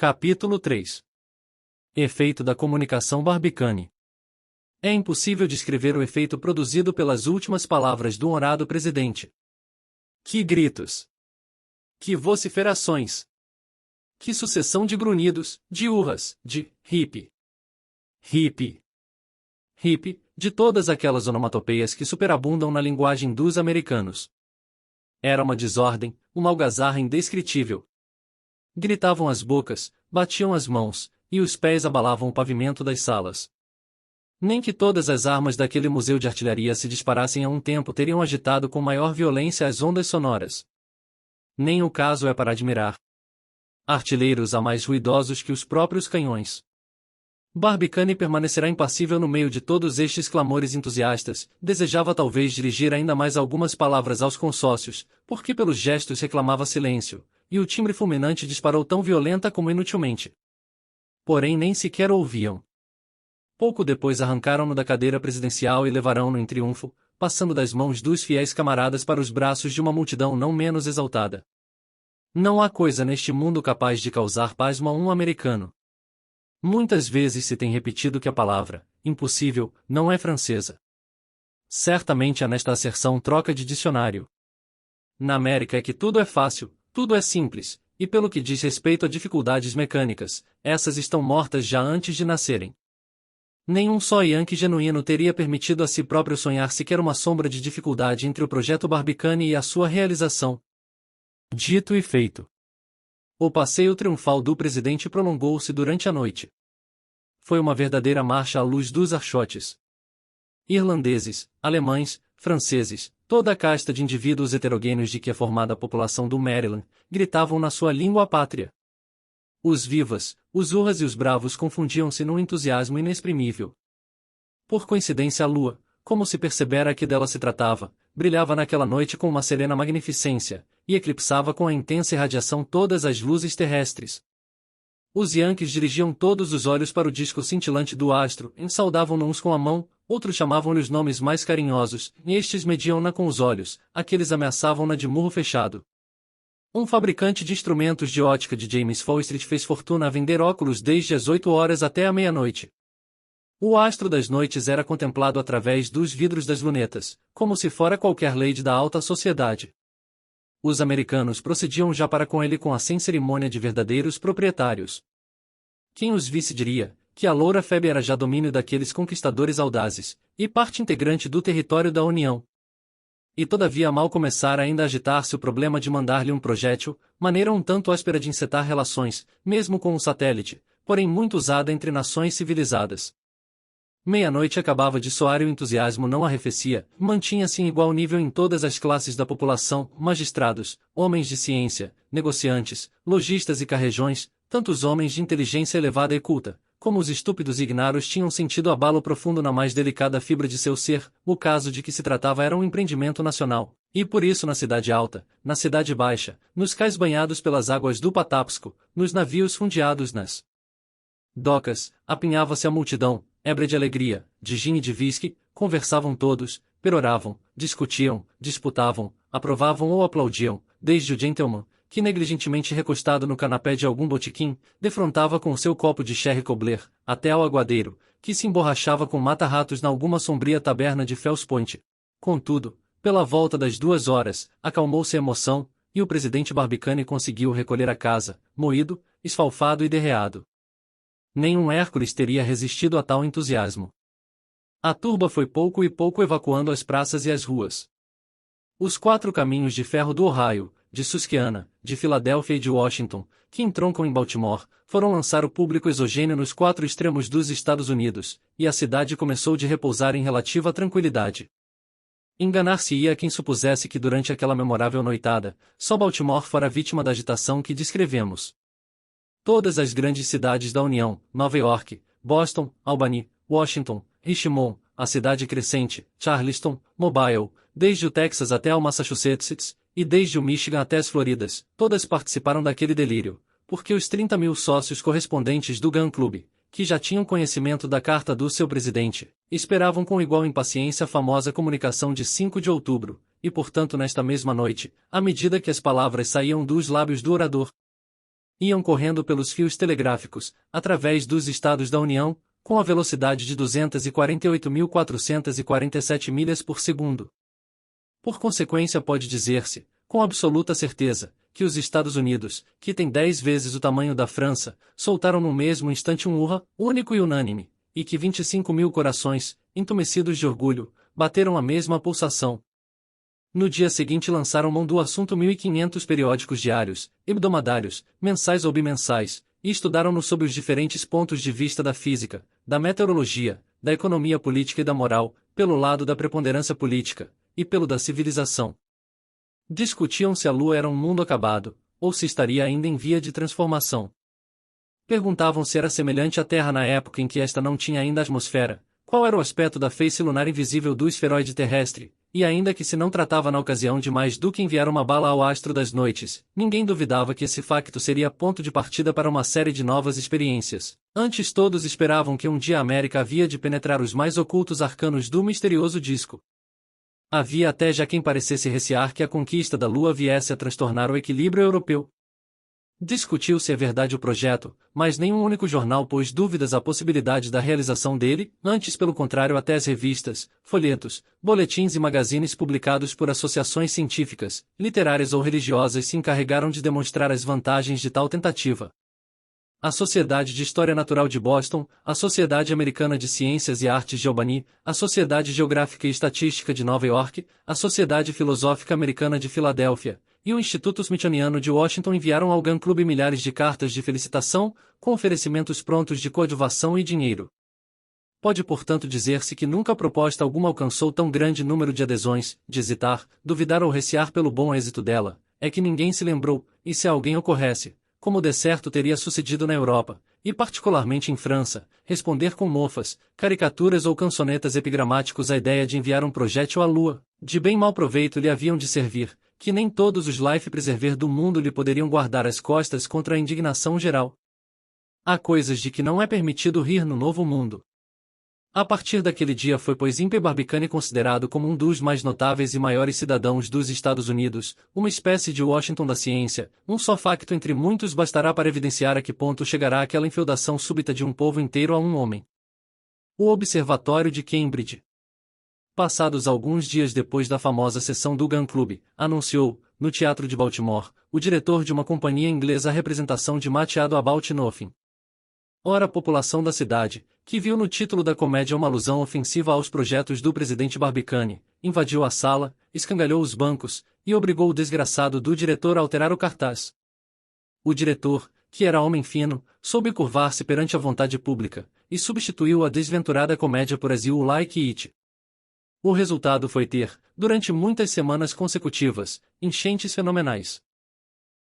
Capítulo 3. Efeito da comunicação Barbicane. É impossível descrever o efeito produzido pelas últimas palavras do honrado presidente. Que gritos! Que vociferações! Que sucessão de grunhidos, de urras, de hip, hip, hip, de todas aquelas onomatopeias que superabundam na linguagem dos americanos. Era uma desordem, uma algazarra indescritível. Gritavam as bocas, batiam as mãos, e os pés abalavam o pavimento das salas. Nem que todas as armas daquele museu de artilharia se disparassem a um tempo teriam agitado com maior violência as ondas sonoras. Nem o caso é para admirar. Artilheiros há mais ruidosos que os próprios canhões. Barbicane permanecerá impassível no meio de todos estes clamores entusiastas, desejava talvez dirigir ainda mais algumas palavras aos consócios, porque pelos gestos reclamava silêncio, e o timbre fulminante disparou tão violenta como inutilmente. Porém nem sequer ouviam. Pouco depois arrancaram-no da cadeira presidencial e levarão-no em triunfo, passando das mãos dos fiéis camaradas para os braços de uma multidão não menos exaltada. Não há coisa neste mundo capaz de causar pasmo a um americano. Muitas vezes se tem repetido que a palavra, impossível, não é francesa. Certamente há nesta asserção troca de dicionário. Na América é que tudo é fácil, tudo é simples, e pelo que diz respeito a dificuldades mecânicas, essas estão mortas já antes de nascerem. Nenhum só Yankee genuíno teria permitido a si próprio sonhar sequer uma sombra de dificuldade entre o projeto Barbicane e a sua realização. Dito e feito. O passeio triunfal do presidente prolongou-se durante a noite. Foi uma verdadeira marcha à luz dos archotes. Irlandeses, alemães, franceses, toda a casta de indivíduos heterogêneos de que é formada a população do Maryland, gritavam na sua língua pátria. Os vivas, os urras e os bravos confundiam-se num entusiasmo inexprimível. Por coincidência a lua, como se percebera que dela se tratava, brilhava naquela noite com uma serena magnificência, e eclipsava com a intensa irradiação todas as luzes terrestres. Os Yankees dirigiam todos os olhos para o disco cintilante do astro, saudavam-no uns com a mão, outros chamavam-lhe os nomes mais carinhosos, e estes mediam-na com os olhos, aqueles ameaçavam-na de murro fechado. Um fabricante de instrumentos de ótica de James Fall Street fez fortuna a vender óculos desde as 8 horas até a meia-noite. O astro das noites era contemplado através dos vidros das lunetas, como se fora qualquer lady da alta sociedade. Os americanos procediam já para com ele com a sem cerimônia de verdadeiros proprietários. Quem os visse diria que a loura febre era já domínio daqueles conquistadores audazes, e parte integrante do território da União. E todavia mal começara ainda a agitar-se o problema de mandar-lhe um projétil, maneira um tanto áspera de encetar relações, mesmo com um satélite, porém muito usada entre nações civilizadas. Meia-noite acabava de soar e o entusiasmo não arrefecia, mantinha-se em igual nível em todas as classes da população, magistrados, homens de ciência, negociantes, lojistas e carrejões, tanto os homens de inteligência elevada e culta, como os estúpidos e ignaros tinham sentido abalo profundo na mais delicada fibra de seu ser, o caso de que se tratava era um empreendimento nacional, e por isso na cidade alta, na cidade baixa, nos cais banhados pelas águas do Patapsco, nos navios fundeados nas docas, apinhava-se a multidão, ébria de alegria, de gin e de whisky, conversavam todos, peroravam, discutiam, disputavam, aprovavam ou aplaudiam, desde o gentleman, que negligentemente recostado no canapé de algum botequim, defrontava com o seu copo de sherry cobbler, até ao aguadeiro, que se emborrachava com mata-ratos na alguma sombria taberna de Fells Point. Contudo, pela volta das 2 horas, acalmou-se a emoção, e o presidente Barbicane conseguiu recolher a casa, moído, esfalfado e derreado. Nenhum Hércules teria resistido a tal entusiasmo. A turba foi pouco e pouco evacuando as praças e as ruas. Os 4 caminhos de ferro do Ohio, de Susquehanna, de Filadélfia e de Washington, que entroncam em Baltimore, foram lançar o público exogêneo nos 4 extremos dos Estados Unidos, e a cidade começou de repousar em relativa tranquilidade. Enganar-se-ia quem supusesse que durante aquela memorável noitada, só Baltimore fora vítima da agitação que descrevemos. Todas as grandes cidades da União, Nova York, Boston, Albany, Washington, Richmond, a cidade crescente, Charleston, Mobile, desde o Texas até ao Massachusetts, e desde o Michigan até as Floridas, todas participaram daquele delírio, porque os 30.000 sócios correspondentes do Gun Club, que já tinham conhecimento da carta do seu presidente, esperavam com igual impaciência a famosa comunicação de 5 de outubro, e portanto nesta mesma noite, à medida que as palavras saíam dos lábios do orador, iam correndo pelos fios telegráficos, através dos Estados da União, com a velocidade de 248.447 milhas por segundo. Por consequência, pode dizer-se, com absoluta certeza, que os Estados Unidos, que têm 10 vezes o tamanho da França, soltaram no mesmo instante um urra, único e unânime, e que 25.000 corações, entumecidos de orgulho, bateram a mesma pulsação. No dia seguinte lançaram mão do assunto 1.500 periódicos diários, hebdomadários, mensais ou bimensais, e estudaram-no sob os diferentes pontos de vista da física, da meteorologia, da economia política e da moral, pelo lado da preponderância política, e pelo da civilização. Discutiam se a Lua era um mundo acabado, ou se estaria ainda em via de transformação. Perguntavam se era semelhante à Terra na época em que esta não tinha ainda atmosfera, qual era o aspecto da face lunar invisível do esferoide terrestre, e ainda que se não tratava na ocasião de mais do que enviar uma bala ao astro das noites, ninguém duvidava que esse facto seria ponto de partida para uma série de novas experiências. Antes todos esperavam que um dia a América havia de penetrar os mais ocultos arcanos do misterioso disco. Havia até já quem parecesse recear que a conquista da Lua viesse a transtornar o equilíbrio europeu. Discutiu se é verdade o projeto, mas nenhum único jornal pôs dúvidas à possibilidade da realização dele, antes pelo contrário até as revistas, folhetos, boletins e magazines publicados por associações científicas, literárias ou religiosas se encarregaram de demonstrar as vantagens de tal tentativa. A Sociedade de História Natural de Boston, a Sociedade Americana de Ciências e Artes de Albany, a Sociedade Geográfica e Estatística de Nova York, a Sociedade Filosófica Americana de Filadélfia, e o Instituto Smithsoniano de Washington enviaram ao Gun Club milhares de cartas de felicitação, com oferecimentos prontos de coadjuvação e dinheiro. Pode portanto dizer-se que nunca proposta alguma alcançou tão grande número de adesões, de hesitar, duvidar ou recear pelo bom êxito dela, é que ninguém se lembrou, e se alguém ocorresse, como de certo teria sucedido na Europa, e particularmente em França, responder com mofas, caricaturas ou cançonetas epigramáticos à ideia de enviar um projétil à Lua, de bem mau proveito lhe haviam de servir, que nem todos os life preserver do mundo lhe poderiam guardar as costas contra a indignação geral. Há coisas de que não é permitido rir no Novo Mundo. A partir daquele dia foi Poisimpe Barbicane considerado como um dos mais notáveis e maiores cidadãos dos Estados Unidos, uma espécie de Washington da ciência. Um só facto entre muitos bastará para evidenciar a que ponto chegará aquela enfeudação súbita de um povo inteiro a um homem. O Observatório de Cambridge. Passados alguns dias depois da famosa sessão do Gun Club, anunciou, no Teatro de Baltimore, o diretor de uma companhia inglesa a representação de Mateado About Nothing. Ora a população da cidade, que viu no título da comédia uma alusão ofensiva aos projetos do presidente Barbicane, invadiu a sala, escangalhou os bancos, e obrigou o desgraçado do diretor a alterar o cartaz. O diretor, que era homem fino, soube curvar-se perante a vontade pública, e substituiu a desventurada comédia por As You Like It. O resultado foi ter, durante muitas semanas consecutivas, enchentes fenomenais.